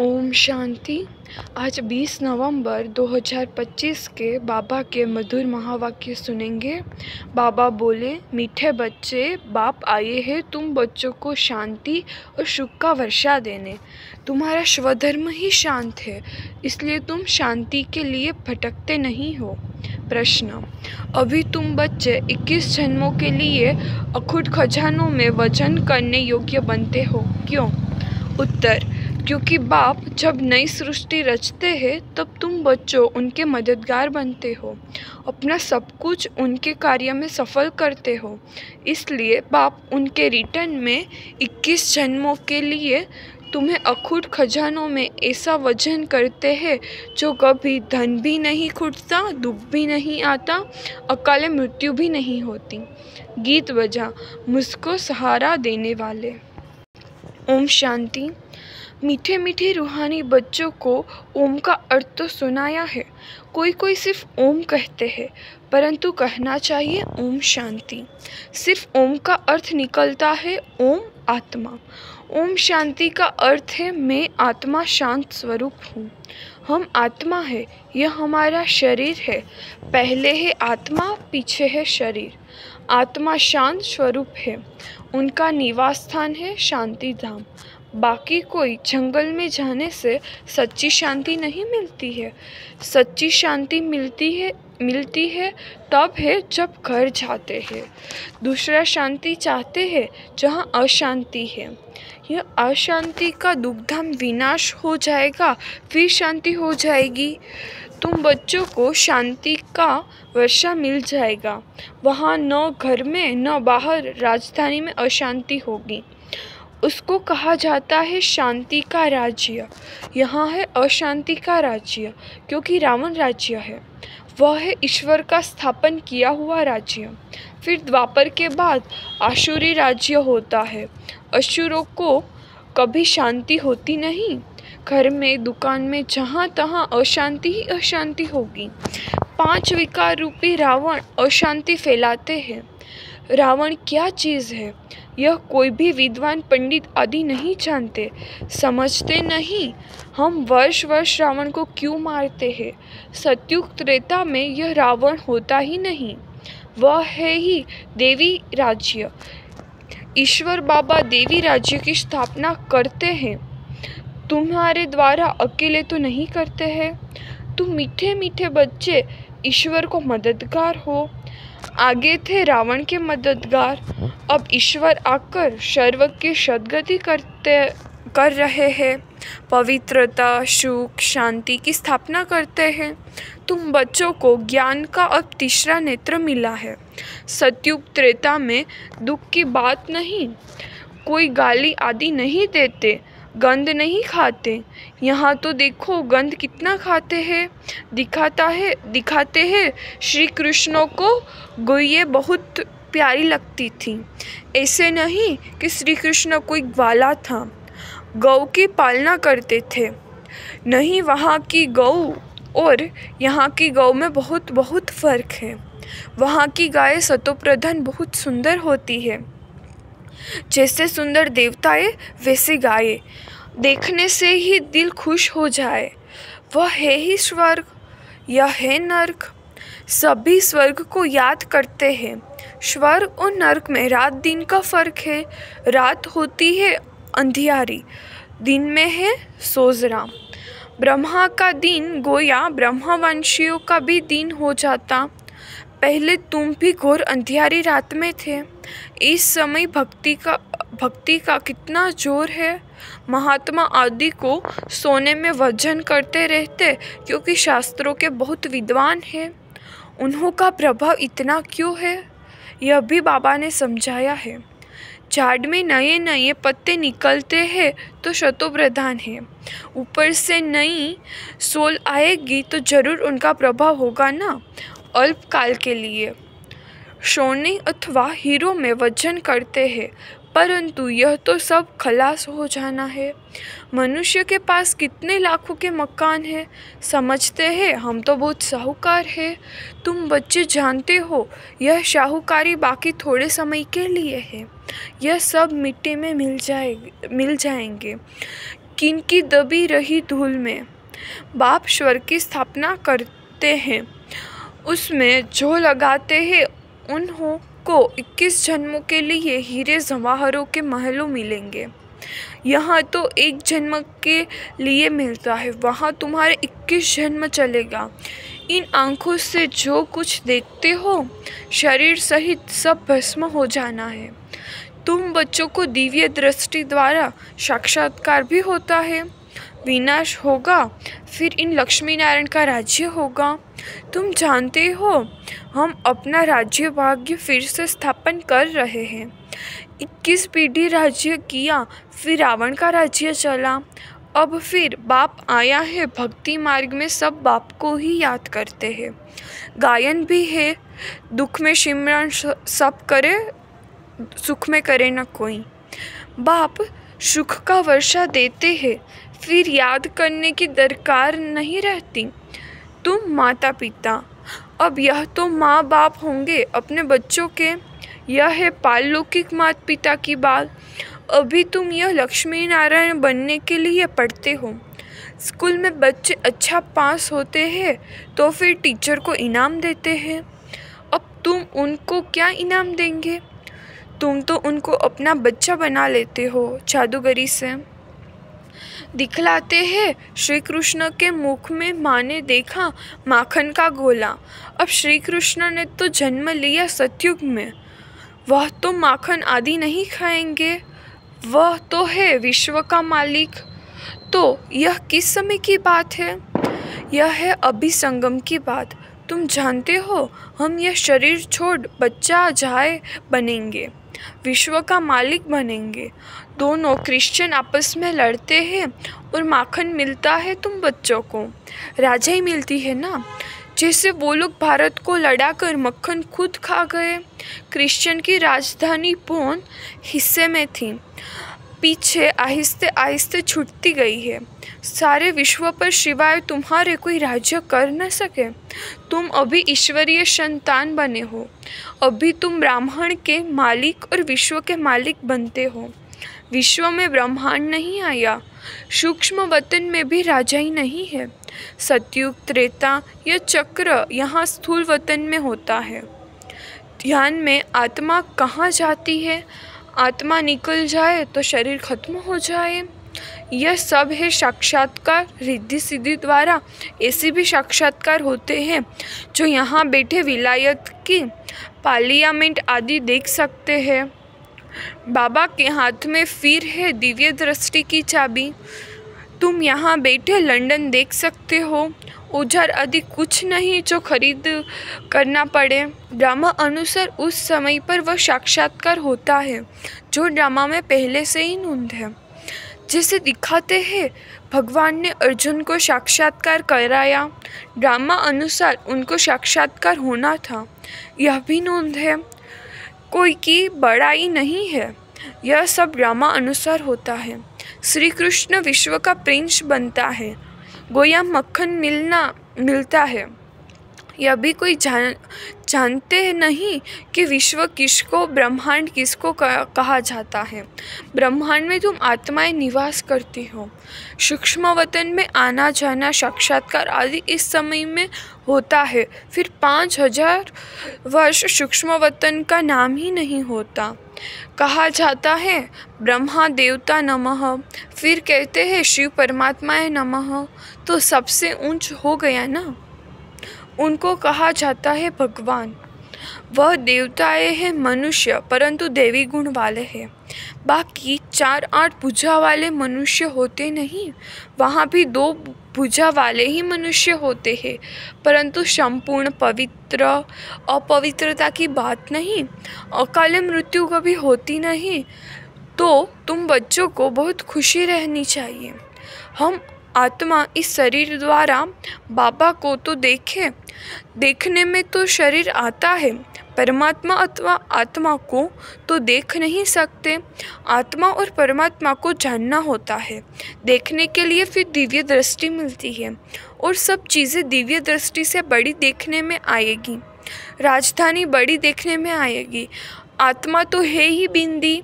ओम शांति। आज 20 नवंबर 2025 के बाबा के मधुर महावाक्य सुनेंगे। बाबा बोले, मीठे बच्चे, बाप आए हैं तुम बच्चों को शांति और सुख का वर्षा देने। तुम्हारा स्वधर्म ही शांत है, इसलिए तुम शांति के लिए भटकते नहीं हो। प्रश्न: अभी तुम बच्चे 21 जन्मों के लिए अखुट खजानों में वजन करने योग्य बनते हो, क्यों? उत्तर: क्योंकि बाप जब नई सृष्टि रचते हैं तब तुम बच्चों उनके मददगार बनते हो, अपना सब कुछ उनके कार्य में सफल करते हो। इसलिए बाप उनके रिटर्न में 21 जन्मों के लिए तुम्हें अखुट खजानों में ऐसा वजन करते हैं जो कभी धन भी नहीं खुटता, दुख भी नहीं आता, अकाले मृत्यु भी नहीं होती। गीत बजा मुझको सहारा देने वाले। ओम शांति। मीठे मीठे रूहानी बच्चों को ओम का अर्थ तो सुनाया है। कोई कोई सिर्फ ओम कहते हैं, परंतु कहना चाहिए ओम शांति। सिर्फ ओम का अर्थ निकलता है ओम आत्मा। ओम शांति का अर्थ है मैं आत्मा शांत स्वरूप हूँ। हम आत्मा है, यह हमारा शरीर है। पहले है आत्मा, पीछे है शरीर। आत्मा शांत स्वरूप है, उनका निवास स्थान है शांति धाम। बाकी कोई जंगल में जाने से सच्ची शांति नहीं मिलती है। सच्ची शांति मिलती है तब है जब घर जाते हैं। दूसरा शांति चाहते हैं जहाँ अशांति है। यह अशांति का दुखधाम विनाश हो जाएगा, फिर शांति हो जाएगी। तुम बच्चों को शांति का वर्षा मिल जाएगा। वहाँ न घर में न बाहर राजधानी में अशांति होगी। उसको कहा जाता है शांति का राज्य। यहाँ है अशांति का राज्य, क्योंकि रावण राज्य है। वह है ईश्वर का स्थापन किया हुआ राज्य। फिर द्वापर के बाद आसुरी राज्य होता है। असुरों को कभी शांति होती नहीं। घर में, दुकान में, जहाँ तहाँ अशांति ही अशांति होगी। 5 विकार रूपी रावण अशांति फैलाते हैं। रावण क्या चीज़ है, यह कोई भी विद्वान पंडित आदि नहीं जानते, समझते नहीं। हम वर्ष वर्ष रावण को क्यों मारते हैं? सतयुग त्रेता में यह रावण होता ही नहीं। वह है ही देवी राज्य। ईश्वर बाबा देवी राज्य की स्थापना करते हैं। तुम्हारे द्वारा अकेले तो नहीं करते हैं। तुम मीठे मीठे बच्चे ईश्वर को मददगार हो। आगे थे रावण के मददगार, अब ईश्वर आकर सर्व की सद्गति कर रहे हैं। पवित्रता, सुख, शांति की स्थापना करते हैं। तुम बच्चों को ज्ञान का अब तीसरा नेत्र मिला है। सतयुग त्रेता में दुख की बात नहीं। कोई गाली आदि नहीं देते, गंध नहीं खाते। यहाँ तो देखो गंध कितना खाते हैं। दिखाते हैं श्री कृष्ण को गौएं बहुत प्यारी लगती थी। ऐसे नहीं कि श्री कृष्ण कोई ग्वाला था, गौ की पालना करते थे। नहीं, वहाँ की गौ और यहाँ की गौ में बहुत बहुत फर्क है। वहाँ की गाय सतोप्रधान बहुत सुंदर होती है। जैसे सुंदर देवताएं वैसे गायें, देखने से ही दिल खुश हो जाए। वह है ही स्वर्ग, यह है नर्क। सभी स्वर्ग को याद करते हैं। स्वर्ग और नर्क में रात दिन का फर्क है। रात होती है अंधियारी, दिन में है सोजरा। ब्रह्मा का दिन गोया ब्रह्मवंशियों का भी दिन हो जाता। पहले तुम भी घोर अंधियारी रात में थे। इस समय भक्ति का कितना जोर है। महात्मा आदि को सोने में वजन करते रहते, क्योंकि शास्त्रों के बहुत विद्वान हैं। उन्हों का प्रभाव इतना क्यों है, यह भी बाबा ने समझाया है। झाड़ में नए नए पत्ते निकलते हैं तो शतोप्रधान है। ऊपर से नई सोल आएगी तो जरूर उनका प्रभाव होगा ना, अल्पकाल के लिए। सोने अथवा हीरो में वजन करते हैं, परंतु यह तो सब खलास हो जाना है। मनुष्य के पास कितने लाखों के मकान हैं, समझते हैं हम तो बहुत साहूकार है। तुम बच्चे जानते हो यह साहूकारी बाकी थोड़े समय के लिए है। यह सब मिट्टी में मिल जाएंगे। किनकी दबी रही धूल में। बाप स्वर्ग की स्थापना करते हैं, उसमें जो लगाते हैं उन्हों को 21 जन्मों के लिए हीरे जवाहरों के महलों मिलेंगे। यहाँ तो एक जन्म के लिए मिलता है, वहाँ तुम्हारे 21 जन्म चलेगा। इन आँखों से जो कुछ देखते हो शरीर सहित सब भस्म हो जाना है। तुम बच्चों को दिव्य दृष्टि द्वारा साक्षात्कार भी होता है। विनाश होगा, फिर इन लक्ष्मी नारायण का राज्य होगा। तुम जानते हो हम अपना राज्य भाग्य फिर से स्थापन कर रहे हैं। 21 पीढ़ी राज्य किया, फिर रावण का राज्य चला। अब फिर बाप आया है, भक्ति मार्ग में सब बाप को ही याद करते हैं। गायन भी है, दुख में सिमरन सब करे, सुख में करे न कोई। बाप सुख का वर्षा देते हैं, फिर याद करने की दरकार नहीं रहती। तुम माता पिता, अब यह तो माँ बाप होंगे अपने बच्चों के, यह है पारलौकिक माता पिता की बात। अभी तुम यह लक्ष्मी नारायण बनने के लिए पढ़ते हो। स्कूल में बच्चे अच्छा पास होते हैं तो फिर टीचर को इनाम देते हैं। अब तुम उनको क्या इनाम देंगे? तुम तो उनको अपना बच्चा बना लेते हो, जादूगरी से दिखलाते हैं। श्री कृष्ण के मुख में माँ ने देखा माखन का गोला। अब श्री कृष्ण ने तो जन्म लिया सतयुग में, वह तो माखन आदि नहीं खाएंगे, वह तो है विश्व का मालिक। तो यह किस समय की बात है? यह है अभी संगम की बात। तुम जानते हो हम यह शरीर छोड़ बच्चा जाए बनेंगे, विश्व का मालिक बनेंगे। दोनों क्रिश्चियन आपस में लड़ते हैं और माखन मिलता है तुम बच्चों को, राजाई मिलती है ना। जैसे वो लोग भारत को लड़ाकर मक्खन खुद खा गए। क्रिश्चियन की राजधानी पौन हिस्से में थी, पीछे आहिस्ते आहिस्ते छूटती गई है। सारे विश्व पर सिवाय तुम्हारे कोई राज्य कर न सके। तुम अभी ईश्वरीय संतान बने हो, अभी तुम ब्राह्मण के मालिक और विश्व के मालिक बनते हो। विश्व में ब्रह्मांड नहीं आया, सूक्ष्म वतन में भी राजा ही नहीं है। सतयुग त्रेता यह चक्र यहाँ स्थूल वतन में होता है। ध्यान में आत्मा कहाँ जाती है? आत्मा निकल जाए तो शरीर खत्म हो जाए। यह सब है साक्षात्कार। रिद्धि सिद्धि द्वारा ऐसे भी साक्षात्कार होते हैं जो यहाँ बैठे विलायत की पार्लियामेंट आदि देख सकते हैं। बाबा के हाथ में फिर है दिव्य दृष्टि की चाबी। तुम यहाँ बैठे लंदन देख सकते हो। उधर आदि कुछ नहीं जो खरीद करना पड़े। ड्रामा अनुसार उस समय पर वह साक्षात्कार होता है जो ड्रामा में पहले से ही नोंद है। जैसे दिखाते हैं भगवान ने अर्जुन को साक्षात्कार कराया, ड्रामा अनुसार उनको साक्षात्कार होना था, यह भी नोंद है। कोई की बड़ाई नहीं है, यह सब ड्रामा अनुसार होता है। श्री कृष्ण विश्व का प्रिंस बनता है, गोया मक्खन मिलता है। यह भी कोई जानते नहीं कि विश्व किसको, ब्रह्मांड किसको कहा जाता है। ब्रह्मांड में तुम आत्माएं निवास करती हो। सूक्ष्म वतन में आना जाना साक्षात्कार आदि इस समय में होता है। फिर 5000 वर्ष सूक्ष्म वतन का नाम ही नहीं होता। कहा जाता है ब्रह्मा देवता नमः, फिर कहते हैं शिव परमात्माए नमः, तो सबसे ऊंच हो गया ना। उनको कहा जाता है भगवान। वह देवताएं हैं मनुष्य, परंतु देवी गुण वाले हैं। बाकी 4-8 भुजा वाले मनुष्य होते नहीं, वहाँ भी 2 भुजा वाले ही मनुष्य होते हैं, परंतु संपूर्ण पवित्र। अपवित्रता की बात नहीं, अकाल मृत्यु कभी होती नहीं। तो तुम बच्चों को बहुत खुशी रहनी चाहिए। हम आत्मा इस शरीर द्वारा बाबा को तो देखने में तो शरीर आता है, परमात्मा अथवा आत्मा को तो देख नहीं सकते। आत्मा और परमात्मा को जानना होता है, देखने के लिए फिर दिव्य दृष्टि मिलती है, और सब चीज़ें दिव्य दृष्टि से बड़ी देखने में आएगी। राजधानी बड़ी देखने में आएगी। आत्मा तो है ही बिंदी,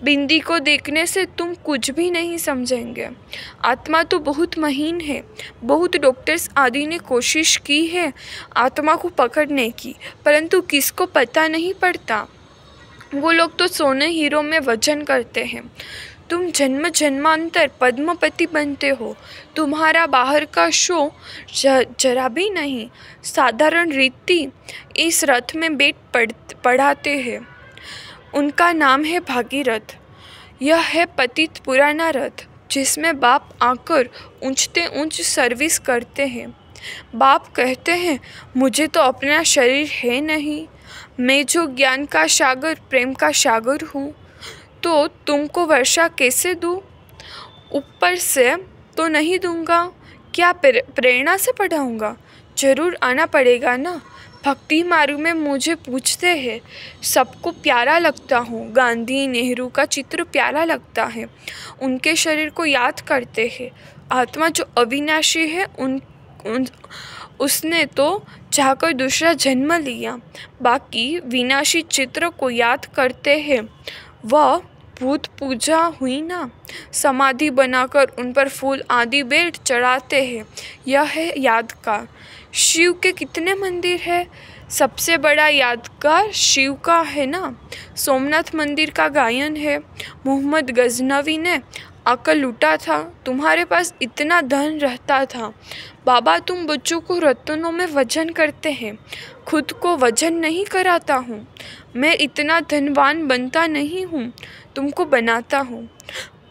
बिंदी को देखने से तुम कुछ भी नहीं समझेंगे। आत्मा तो बहुत महीन है, बहुत डॉक्टर्स आदि ने कोशिश की है आत्मा को पकड़ने की, परंतु किसको पता नहीं पड़ता। वो लोग तो सोने हीरो में वजन करते हैं। तुम जन्म जन्मांतर पद्मपति बनते हो। तुम्हारा बाहर का शो जरा भी नहीं। साधारण रीति इस रथ में बैठ पढ़ाते हैं। उनका नाम है भागीरथ। यह है पतित पुराना रथ, जिसमें बाप आकर ऊंचते ऊंच सर्विस करते हैं। बाप कहते हैं, मुझे तो अपना शरीर है नहीं, मैं जो ज्ञान का सागर प्रेम का सागर हूँ, तो तुमको वर्षा कैसे दूँ? ऊपर से तो नहीं दूंगा, क्या प्रेरणा से पढ़ाऊँगा? जरूर आना पड़ेगा ना। भक्ति मार्ग में मुझे पूछते हैं, सबको प्यारा लगता हूँ। गांधी नेहरू का चित्र प्यारा लगता है, उनके शरीर को याद करते हैं। आत्मा जो अविनाशी है उसने तो जाकर दूसरा जन्म लिया। बाकी विनाशी चित्र को याद करते हैं। वह भूत पूजा हुई ना, समाधि बनाकर उन पर फूल आदि बेल चढ़ाते हैं। यह है यादगार। शिव के कितने मंदिर है? सबसे बड़ा यादगार शिव का है ना। सोमनाथ मंदिर का गायन है। मोहम्मद गजनवी ने आकर लूटा था। तुम्हारे पास इतना धन रहता था। बाबा, तुम बच्चों को रत्नों में वजन करते हैं, खुद को वजन नहीं कराता हूँ। मैं इतना धनवान बनता नहीं हूँ, तुमको बनाता हूँ।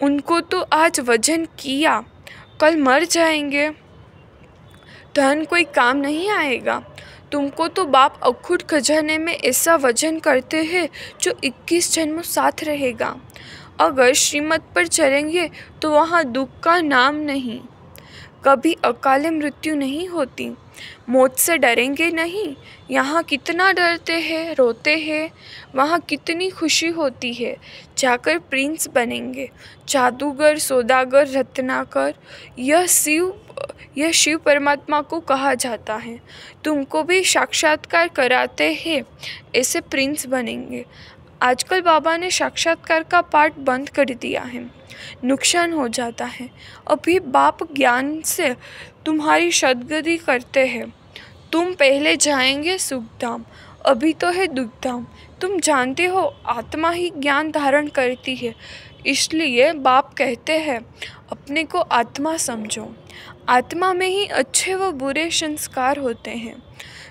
उनको तो आज वजन किया, कल मर जाएंगे। धन कोई काम नहीं आएगा। तुमको तो बाप अखुट खजाने में ऐसा वजन करते हैं जो 21 जन्म साथ रहेगा। अगर श्रीमत पर चलेंगे तो वहाँ दुख का नाम नहीं, कभी अकाल मृत्यु नहीं होती। मौत से डरेंगे नहीं। यहाँ कितना डरते हैं, रोते हैं, वहाँ कितनी खुशी होती है। जाकर प्रिंस बनेंगे, जादूगर, सौदागर, रत्नाकर। यह शिव परमात्मा को कहा जाता है। तुमको भी साक्षात्कार कराते हैं, ऐसे प्रिंस बनेंगे। आजकल बाबा ने साक्षात्कार का पाठ बंद कर दिया है, नुकसान हो जाता है। अभी बाप ज्ञान से तुम्हारी सद्गति करते हैं। तुम पहले जाएंगे सुखधाम, अभी तो है दुखधाम। तुम जानते हो आत्मा ही ज्ञान धारण करती है, इसलिए बाप कहते हैं अपने को आत्मा समझो। आत्मा में ही अच्छे व बुरे संस्कार होते हैं।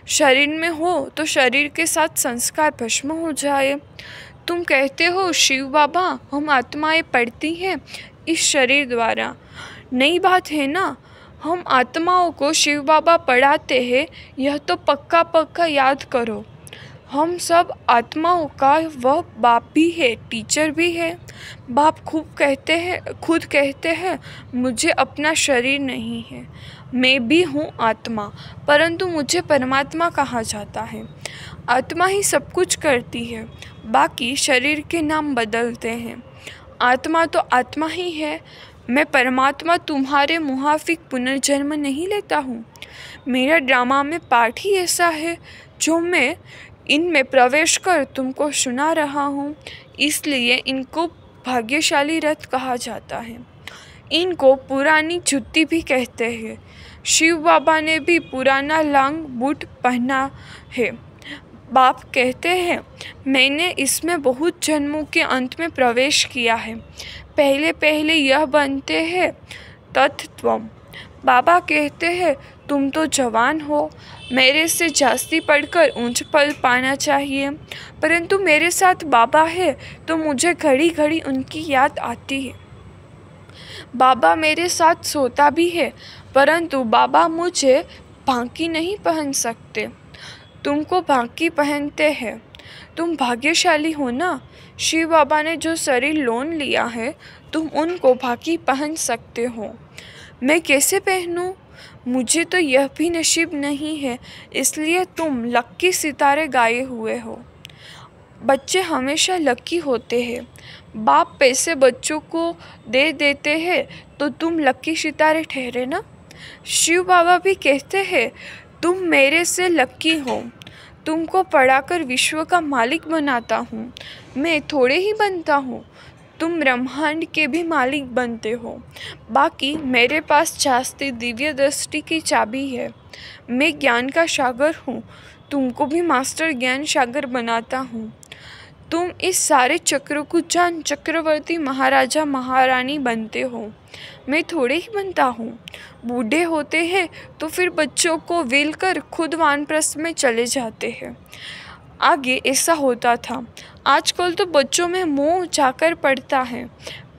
शरीर में हो तो शरीर के साथ संस्कार भस्म हो जाए। तुम कहते हो शिव बाबा हम आत्माएं पढ़ती हैं इस शरीर द्वारा। नई बात है ना, हम आत्माओं को शिव बाबा पढ़ाते हैं, यह तो पक्का याद करो। हम सब आत्माओं का वह बाप भी है, टीचर भी है। बाप खुद कहते हैं मुझे अपना शरीर नहीं है, मैं भी हूँ आत्मा, परंतु मुझे परमात्मा कहा जाता है। आत्मा ही सब कुछ करती है, बाकी शरीर के नाम बदलते हैं। आत्मा तो आत्मा ही है। मैं परमात्मा तुम्हारे मुहाफिक पुनर्जन्म नहीं लेता हूँ। मेरा ड्रामा में पाठ ही ऐसा है जो मैं इनमें प्रवेश कर तुमको सुना रहा हूँ, इसलिए इनको भाग्यशाली रथ कहा जाता है। इनको पुरानी जुत्ती भी कहते हैं। शिव बाबा ने भी पुराना लांग बूट पहना है। बाप कहते हैं मैंने इसमें बहुत जन्मों के अंत में प्रवेश किया है। पहले यह बनते हैं तत्त्वम। बाबा कहते हैं तुम तो जवान हो, मेरे से जास्ती पढ़कर ऊंच पद पाना चाहिए, परंतु मेरे साथ बाबा है तो मुझे घड़ी घड़ी उनकी याद आती है। बाबा मेरे साथ सोता भी है, परंतु बाबा मुझे भांकी नहीं पहन सकते। तुमको भांकी पहनते हैं। तुम भाग्यशाली हो ना। शिव बाबा ने जो शरीर लोन लिया है, तुम उनको भांकी पहन सकते हो। मैं कैसे पहनूं? मुझे तो यह भी नसीब नहीं है, इसलिए तुम लक्की सितारे गाए हुए हो। बच्चे हमेशा लकी होते हैं। बाप पैसे बच्चों को दे देते हैं तो तुम लकी सितारे ठहरे ना। शिव बाबा भी कहते हैं तुम मेरे से लकी हो। तुमको पढ़ाकर विश्व का मालिक बनाता हूँ। मैं थोड़े ही बनता हूँ, तुम ब्रह्मांड के भी मालिक बनते हो। बाकी मेरे पास शास्त्री दिव्य दृष्टि की चाबी है। मैं ज्ञान का सागर हूँ, तुमको भी मास्टर ज्ञान सागर बनाता हूँ। तुम इस सारे चक्र को जान चक्रवर्ती महाराजा महारानी बनते हो। मैं थोड़े ही बनता हूँ। बूढ़े होते हैं तो फिर बच्चों को वेल कर खुद वानप्रस्थ में चले जाते हैं। आगे ऐसा होता था। आजकल तो बच्चों में मोह जाकर पड़ता है।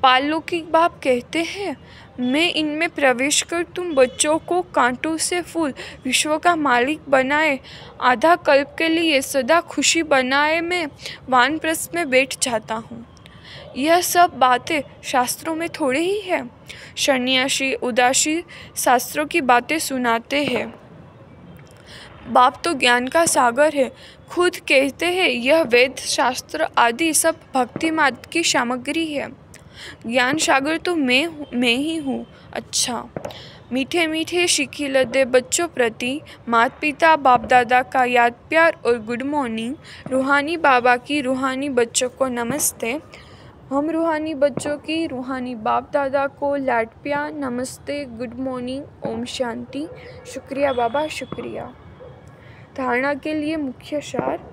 पालौकिक बाप कहते हैं, मैं इनमें प्रवेश कर तुम बच्चों को कांटों से फूल विश्व का मालिक बनाए, आधा कल्प के लिए सदा खुशी बनाए, मैं वानप्रस्थ में बैठ जाता हूँ। यह सब बातें शास्त्रों में थोड़े ही है। सन्यासी उदासी शास्त्रों की बातें सुनाते हैं। बाप तो ज्ञान का सागर है, खुद कहते हैं यह वेद शास्त्र आदि सब भक्ति मार्ग की सामग्री है। ज्ञान सागर तो मैं ही हूँ। अच्छा, मीठे मीठे शिखी लदे बच्चों प्रति माता पिता बाप दादा का याद प्यार और गुड मॉर्निंग। रूहानी बाबा की रूहानी बच्चों को नमस्ते। हम रूहानी बच्चों की रूहानी बाप दादा को लाड प्यार नमस्ते, गुड मॉर्निंग, ओम शांति। शुक्रिया बाबा, शुक्रिया। धारणा के लिए मुख्य सार।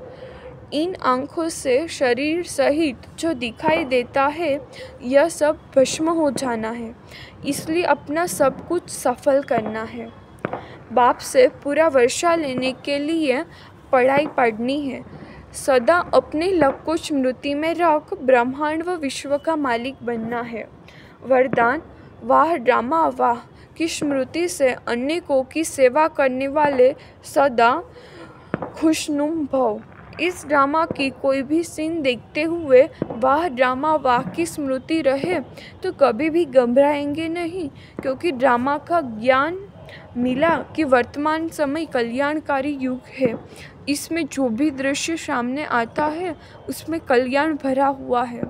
इन आँखों से शरीर सहित जो दिखाई देता है यह सब भस्म हो जाना है, इसलिए अपना सब कुछ सफल करना है। बाप से पूरा वर्षा लेने के लिए पढ़ाई पढ़नी है। सदा अपने लक्ष्य को स्मृति में रख ब्रह्मांड व विश्व का मालिक बनना है। वरदान, वाह ड्रामा वाह की स्मृति से अनेकों की सेवा करने वाले सदा खुशनुम भव। इस ड्रामा की कोई भी सीन देखते हुए वाह ड्रामा वाह की स्मृति रहे तो कभी भी घबराएंगे नहीं, क्योंकि ड्रामा का ज्ञान मिला कि वर्तमान समय कल्याणकारी युग है। इसमें जो भी दृश्य सामने आता है उसमें कल्याण भरा हुआ है।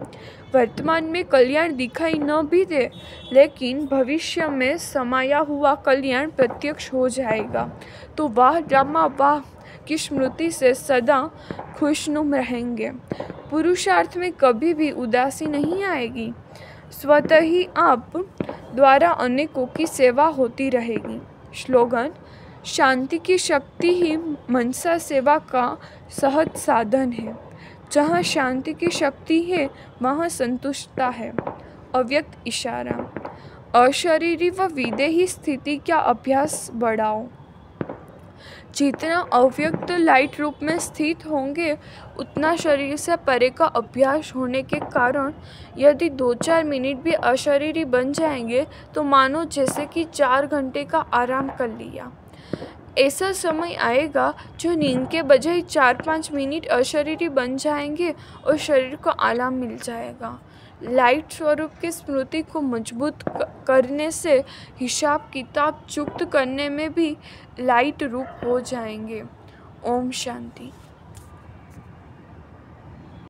वर्तमान में कल्याण दिखाई न भी दे, लेकिन भविष्य में समाया हुआ कल्याण प्रत्यक्ष हो जाएगा। तो वाह ड्रामा वाह की स्मृति से सदा खुशनुम रहेंगे। पुरुषार्थ में कभी भी उदासी नहीं आएगी। स्वतः ही आप द्वारा अनेकों की सेवा होती रहेगी। स्लोगन, शांति की शक्ति ही मनसा सेवा का सहज साधन है। जहाँ शांति की शक्ति है वहाँ संतुष्टता है। अव्यक्त इशारा, अशरीरी व विदेही स्थिति का अभ्यास बढ़ाओ। जितना अव्यक्त लाइट रूप में स्थित होंगे उतना शरीर से परे का अभ्यास होने के कारण यदि 2-4 मिनट भी अशरीरी बन जाएंगे तो मानो जैसे कि 4 घंटे का आराम कर लिया। ऐसा समय आएगा जो नींद के बजाय 4-5 मिनट अशरीरी बन जाएंगे और शरीर को आराम मिल जाएगा। लाइट स्वरूप की स्मृति को मजबूत करने से हिसाब किताब चुक्त करने में भी लाइट रूप हो जाएंगे। ओम शांति।